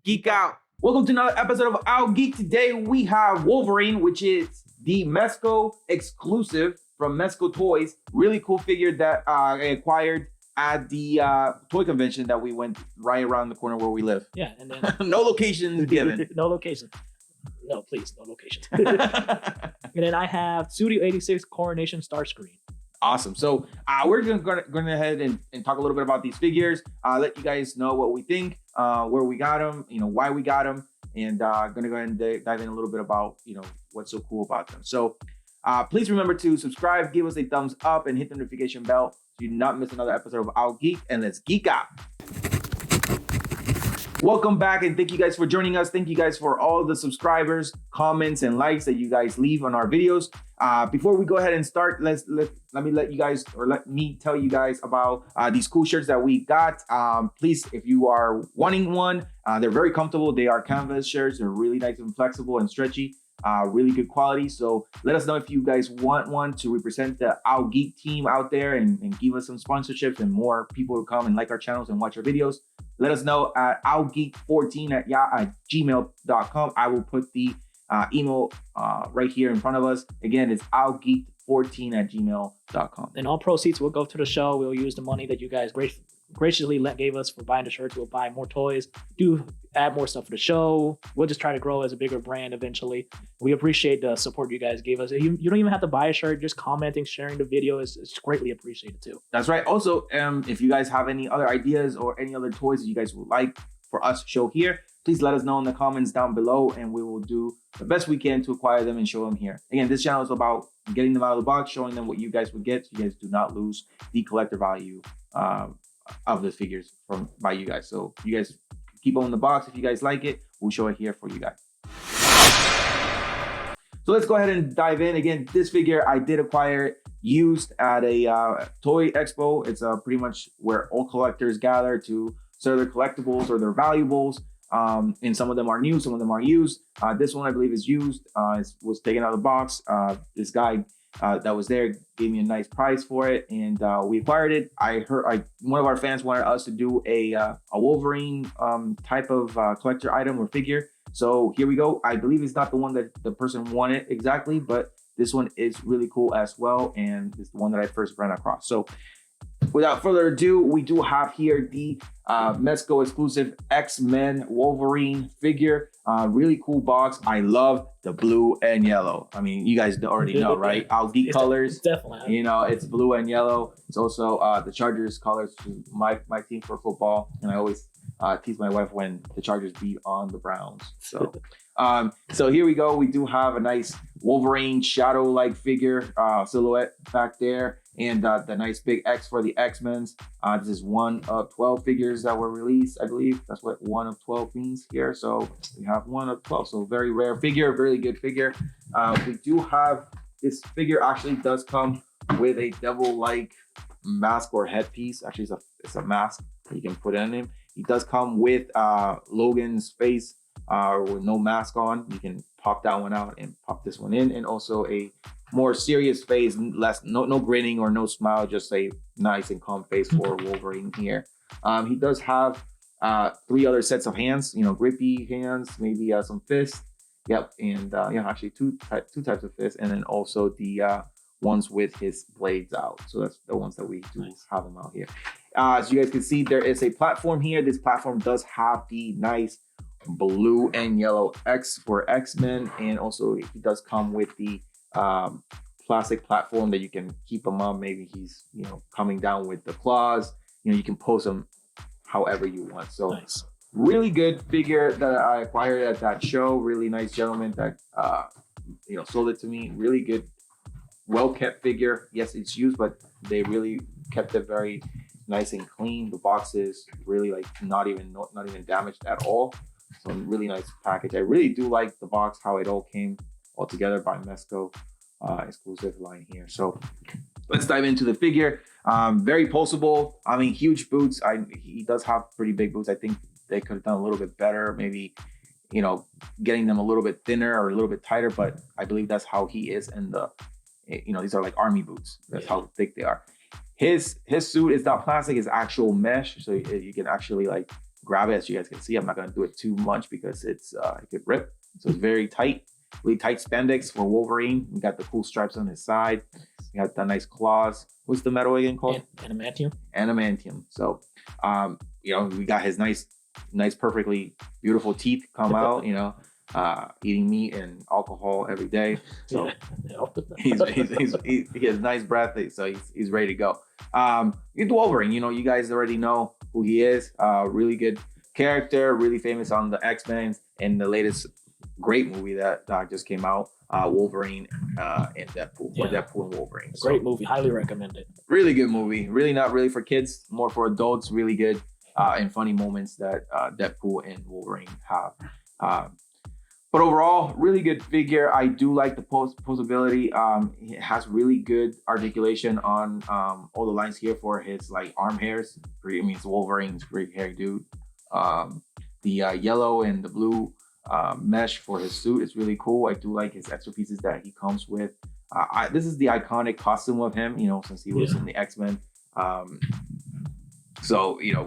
Geek Out. Welcome to another episode of Our Geek. Today we have Wolverine, which is the Mezco exclusive from Mezco Toys. Really cool figure that I acquired at the toy convention that we went right around the corner where we live. Yeah, and then no location given. No location. No, please, no location. And then I have Studio 86 Coronation Starscream. Awesome. So we're going to ahead and talk a little bit about these figures. Let you guys know what we think, where we got them, why we got them, and going to go ahead and dive in a little bit about, what's so cool about them. So please remember to subscribe, give us a thumbs up, and hit the notification bell so you do not miss another episode of Our Geek, and let's geek out. Welcome back, and thank you guys for joining us. Thank you guys for all the subscribers, comments, and likes that you guys leave on our videos. Before we go ahead and start, let me tell you guys about these cool shirts that we got. Please, if you are wanting one, they're very comfortable. They are canvas shirts. They're really nice and flexible and stretchy. Really good quality. So let us know if you guys want one to represent the Our Geek team out there and give us some sponsorships and more people to come and like our channels and watch our videos. Let us know at outgeek14@gmail.com. I will put the email right here in front of us. Again, it's outgeek14@gmail.com. And all proceeds will go to the show. We'll use the money that you guys graciously gave us for buying the shirts. We'll buy more toys, add more stuff for the show. We'll just try to grow as a bigger brand eventually. We appreciate the support you guys gave us. You don't even have to buy a shirt. Just commenting, sharing the video is greatly appreciated too. That's right. Also, if you guys have any other ideas or any other toys that you guys would like for us to show here, please let us know in the comments down below, and we will do the best we can to acquire them and show them here. Again, this channel is about getting them out of the box, showing them what you guys would get, so you guys do not lose the collector value of the figures by you guys. So you guys keep them in the box. If you guys like it, we'll show it here for you guys. So let's go ahead and dive in. Again, this figure I did acquire it used at a toy expo. It's pretty much where all collectors gather to sell their collectibles or their valuables. And some of them are new, some of them are used. This one I believe is used. It was taken out of the box. This guy that was there gave me a nice price for it, and we acquired it. I heard one of our fans wanted us to do a Wolverine type of collector item or figure. So here we go. I believe it's not the one that the person wanted exactly, but this one is really cool as well, and it's the one that I first ran across. So without further ado, we do have here the Mezco exclusive X-Men Wolverine figure. Really cool box. I love the blue and yellow. I mean, you guys already know, right? Our Geek colors. Definitely. It's blue and yellow. It's also the Chargers colors, which is my team for football. And I always tease my wife when the Chargers beat on the Browns. So so here we go. We do have a nice Wolverine shadow-like figure silhouette back there, and the nice big X for the X-Men's. This is one of 12 figures that were released, I believe. That's what one of 12 means here. So we have one of 12. So very rare figure, really good figure. We do have this figure actually does come with a devil-like mask or headpiece. Actually, it's a mask that you can put on him. He does come with Logan's face with no mask on. You can pop that one out and pop this one in, and also a more serious face, no grinning or no smile, just a nice and calm face for Wolverine here. He does have 3 other sets of hands, grippy hands, maybe some fists. Yep, and actually two types of fists, and then also the ones with his blades out. So that's the ones that we do have them out here. As you guys can see, there is a platform here. This platform does have the nice blue and yellow X for X-Men, and also he does come with the plastic platform that you can keep him on. Maybe he's coming down with the claws. You can pose him however you want. So nice. Really good figure that I acquired at that show. Really nice gentleman that sold it to me. Really good, well kept figure. Yes, it's used, but they really kept it very nice and clean. The box is really not even damaged at all. So really nice package. I really do like the box, how it all came all together by Mezco exclusive line here. So let's dive into the figure. Very pulsable. I mean, huge boots. He does have pretty big boots. I think they could have done a little bit better, maybe getting them a little bit thinner or a little bit tighter, but I believe that's how he is in the these are like army boots. That's how thick they are. His suit is not plastic, it's actual mesh, so you can actually grab it. As you guys can see, I'm not gonna do it too much because it's it could rip. So it's very tight, really tight spandex for Wolverine. We got the cool stripes on his side. We got the nice claws. What's the metal again called? Adamantium. Adamantium. So, you know, we got his nice, perfectly beautiful teeth come out. You know, eating meat and alcohol every day. So he has nice breath. So he's ready to go. Wolverine. You know, you guys already know who he is. Really good character. Really famous on the X-Men and the latest great movie that just came out. Wolverine and Deadpool, or Deadpool and Wolverine. Great movie, highly recommend it. Really good movie. Really not really for kids, more for adults. Really good and funny moments that Deadpool and Wolverine have. But overall, really good figure. I do like the posability. It has really good articulation on all the lines here for his like arm hairs. It's Wolverine's great hair dude. The yellow and the blue mesh for his suit is really cool. I do like his extra pieces that he comes with. This is the iconic costume of him, you know, since he was in the X-Men. So, you know,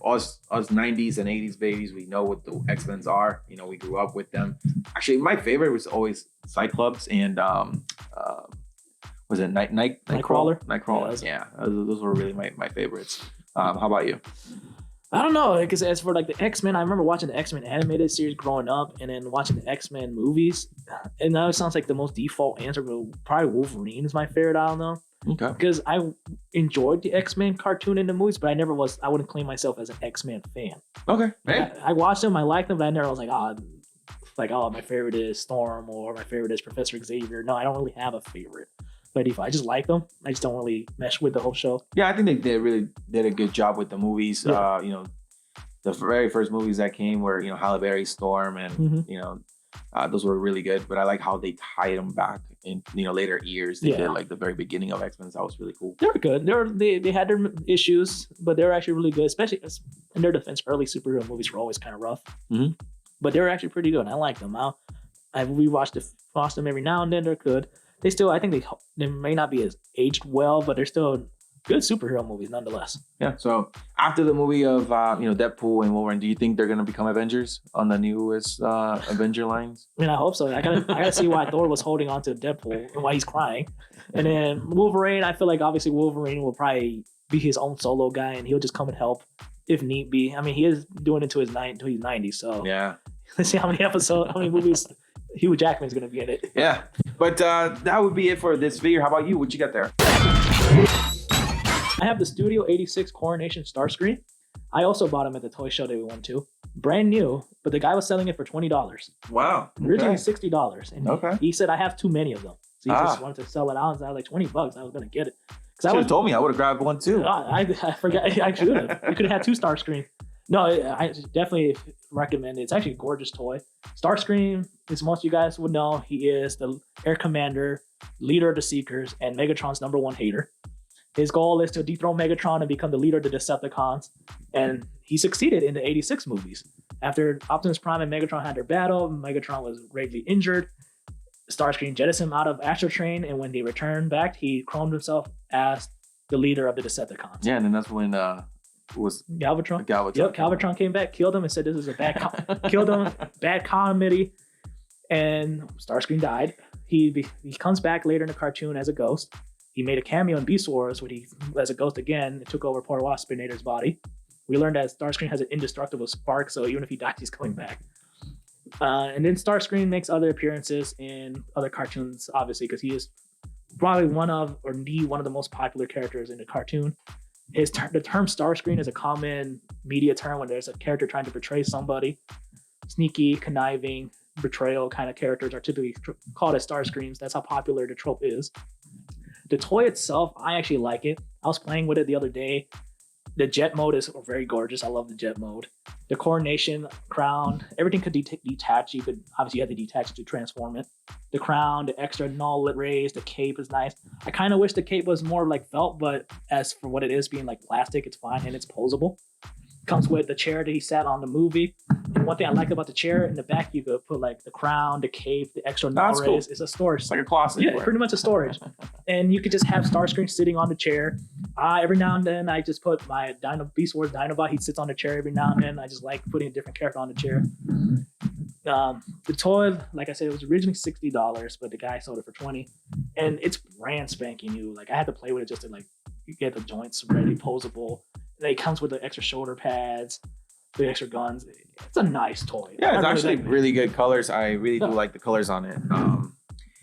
us 90s and 80s babies, we know what the X-Men's are. You know, we grew up with them. Actually, my favorite was always Cyclops and was it Nightcrawler? Nightcrawler, yeah. Those were really my favorites. How about you? I don't know, because as for like the X-Men, I remember watching the X-Men animated series growing up and then watching the X-Men movies. And now it sounds like the most default answer, but probably Wolverine is my favorite. I don't know. Okay. Because I enjoyed the X-Men cartoon in the movies, but I wouldn't claim myself as an X-Men fan. Okay. Hey. I watched them, I liked them, but I never was like, my favorite is Storm or my favorite is Professor Xavier. No, I don't really have a favorite. But if I just like them, I just don't really mesh with the whole show. Yeah, I think they really did a good job with the movies. Yeah. You know, the very first movies that came were, you know, Halle Berry, Storm, and you know, those were really good. But I like how they tied them back in, you know, later years. They did like the very beginning of X-Men. That was really cool. They were good. They had their issues, but they were actually really good. Especially in their defense, early superhero movies were always kind of rough. But they were actually pretty good. I like them. I rewatched them every now and then. They're good. They still, I think they may not be as aged well, but they're still good superhero movies nonetheless. Yeah. So after the movie of Deadpool and Wolverine, do you think they're gonna become Avengers on the newest Avenger lines? I mean, I hope so. I gotta see why Thor was holding on to Deadpool and why he's crying. And then Wolverine, I feel like obviously Wolverine will probably be his own solo guy, and he'll just come and help if need be. I mean, he is doing it to his 90, so yeah. Let's see how many movies Hugh Jackman's gonna be in it. Yeah. But that would be it for this figure. How about you? What you got there? I have the Studio 86 Coronation Starscream. I also bought him at the toy show that we went to. Brand new, but the guy was selling it for $20. Wow. Originally $60. And he said, I have too many of them. So he just wanted to sell it out. And I was like, $20. I was going to get it. Should have told me. I would have grabbed one too. I forgot. I should have. You could have had two Starscream. No, I definitely recommend it. It's actually a gorgeous toy. Starscream, as most of you guys would know, he is the Air Commander, leader of the Seekers, and Megatron's #1 hater. His goal is to dethrone Megatron and become the leader of the Decepticons. And he succeeded in the 86 movies. After Optimus Prime and Megatron had their battle, Megatron was gravely injured. Starscream jettisoned him out of Astro Train, and when they returned back, he cloned himself as the leader of the Decepticons. Yeah, and then that's when was Galvatron. Yep, Galvatron came back, killed him, and said this is a bad comedy. And Starscream died. He comes back later in the cartoon as a ghost. He made a cameo in Beast Wars when he, as a ghost again, took over poor Waspinator's body. We learned that Starscream has an indestructible spark, so even if he dies, he's coming back. And then Starscream makes other appearances in other cartoons, obviously, because he is probably one of the most popular characters in the cartoon. The term Starscream is a common media term when there's a character trying to betray somebody. Sneaky, conniving, betrayal kind of characters are typically called as Starscreams. That's how popular the trope is. The toy itself, I actually like it. I was playing with it the other day. The jet mode is very gorgeous. I love the jet mode. The coronation crown, everything could detach. You have to detach it to transform it. The crown, the extra null rays, the cape is nice. I kind of wish the cape was more like felt, but as for what it is being like plastic, it's fine and it's posable. Comes with the chair that he sat on the movie. And one thing I like about the chair, in the back you could put like the crown, the cape, the extra That's cool. It's a storage. It's like a closet. Yeah, pretty much a storage. And you could just have Starscream sitting on the chair. Every now and then I just put my Beast Wars Dinobot. He sits on the chair every now and then. I just like putting a different character on the chair. The toy, like I said, it was originally $60, but the guy sold it for $20. And it's brand spanking new. Like I had to play with it just to like get the joints ready, posable. And it comes with the extra shoulder pads, the extra guns. It's a nice toy. Yeah, it's actually really good colors. I really do like the colors on it.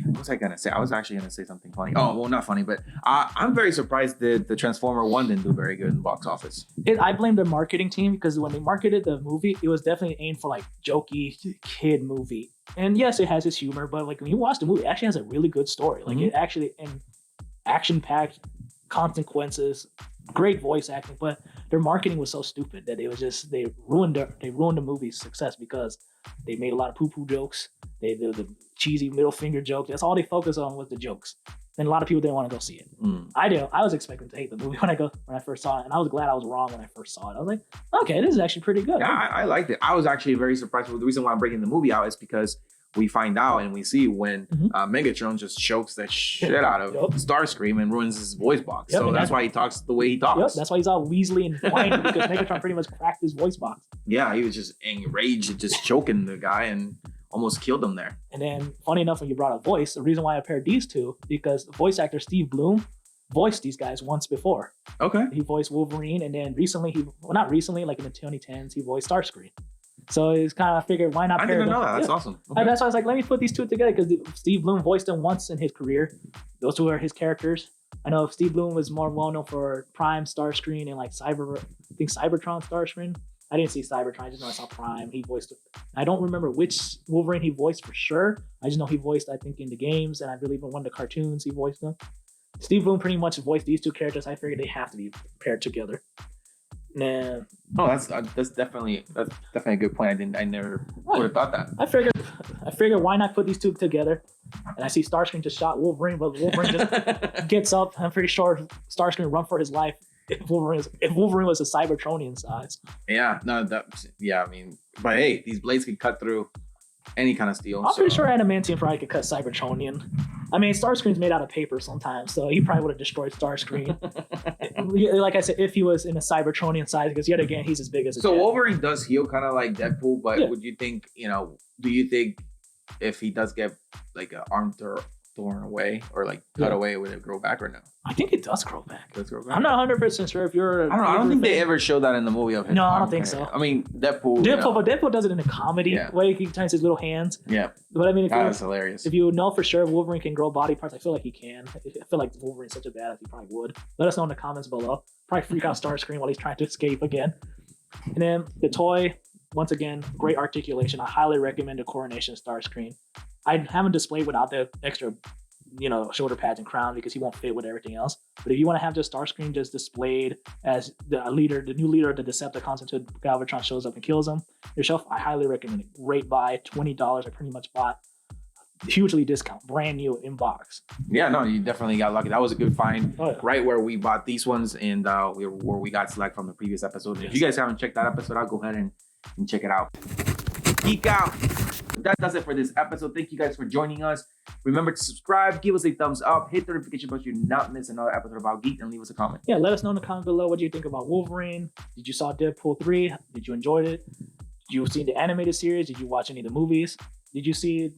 What was I gonna say? I was actually gonna say something funny. Oh, well, not funny, but I'm very surprised that the Transformer 1 didn't do very good in the box office. I blame the marketing team because when they marketed the movie, it was definitely aimed for like jokey kid movie. And yes, it has its humor, but like when you watch the movie, it actually has a really good story. Like it actually, and action-packed consequences, great voice acting, but their marketing was so stupid that it was just they ruined the movie's success because they made a lot of poo-poo jokes. They did the cheesy middle finger jokes. That's all they focused on was the jokes. And a lot of people didn't want to go see it. I did. I was expecting to hate the movie when I first saw it, and I was glad I was wrong when I first saw it. I was like, okay, this is actually pretty good. Yeah, I liked it. I was actually very surprised. The reason why I'm bringing the movie out is because we find out and we see when Megatron just chokes the shit out of Starscream and ruins his voice box. So that's why he talks the way he talks. Yep, that's why he's all Weasley and whiny because Megatron pretty much cracked his voice box. Yeah, he was just enraged, just choking the guy and almost killed him there. And then, funny enough, when you brought up voice, the reason why I paired these two, because voice actor Steve Bloom voiced these guys once before. Okay. He voiced Wolverine, and then recently, not recently, like in the 2010s, he voiced Starscream. So it's kind of figured, why not pair them? I didn't know that. That's awesome. Okay. That's why I was like, let me put these two together because Steve Bloom voiced them once in his career. Those two are his characters. I know Steve Bloom was more well known for Prime Starscream and like Cybertron Starscream. I didn't see Cybertron. I just know I saw Prime. He voiced it. I don't remember which Wolverine he voiced for sure. I just know he voiced, I think, in the games, and I believe in one of the cartoons he voiced them. Steve Bloom pretty much voiced these two characters. I figured they have to be paired together. Nah. Oh, that's definitely a good point. I never would have thought that. I figured why not put these two together? And I see Starscream just shot Wolverine, but Wolverine just gets up. I'm pretty sure Starscream run for his life if Wolverine was a Cybertronian size. Yeah, no, I mean, but hey, these blades can cut through any kind of steel. I'm pretty sure Adamantium probably could cut Cybertronian. I mean, Starscream's made out of paper sometimes, so he probably would have destroyed Starscream. Like I said, if he was in a Cybertronian size, because yet again, he's as big as a jet. Wolverine does heal kind of like Deadpool, but would you think, do you think if he does get like an arm torn away or like cut away, would it grow back or no? I think it does grow back. Does grow back? I'm not 100% sure if you're. I don't think they ever show that in the movie of him. No, I don't think so. I mean, Deadpool. But Deadpool does it in a comedy way. He turns his little hands. Yeah. But I mean, that's hilarious. If you know for sure Wolverine can grow body parts, I feel like he can. I feel like Wolverine's such a badass, he probably would. Let us know in the comments below. Probably freak out Starscream while he's trying to escape again. And then the toy, once again, great articulation. I highly recommend the Coronation Starscream. I haven't displayed without the extra, shoulder pads and crown because he won't fit with everything else. But if you want to have just Starscream just displayed as the new leader of the Decepticons until Galvatron shows up and kills him yourself, I highly recommend it. Great buy, $20. I pretty much bought hugely discount, brand new in box. Yeah, no, you definitely got lucky. That was a good find. Right where we bought these ones and where we got select from the previous episode. If you guys haven't checked that episode out, go ahead and check it out. Geek out. That does it for this episode. Thank you guys for joining us. Remember to subscribe, give us a thumbs up, hit the notification button so you not miss another episode about Geek, and leave us a comment. Yeah, let us know in the comment below what you think about Wolverine. Did you saw Deadpool 3? Did you enjoy it? Did you see the animated series? Did you watch any of the movies? Did you see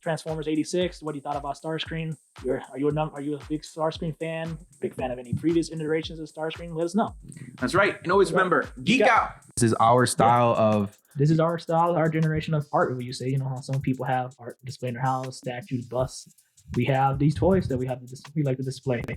Transformers 86? What do you thought about Starscream? Are you a big Starscream fan? Big fan of any previous iterations of Starscream? Let us know. That's right. And always remember, geek out. This is our style of... This is our style, our generation of art. What you say, how some people have art displayed in their house, statues, busts. We have these toys that we like to display.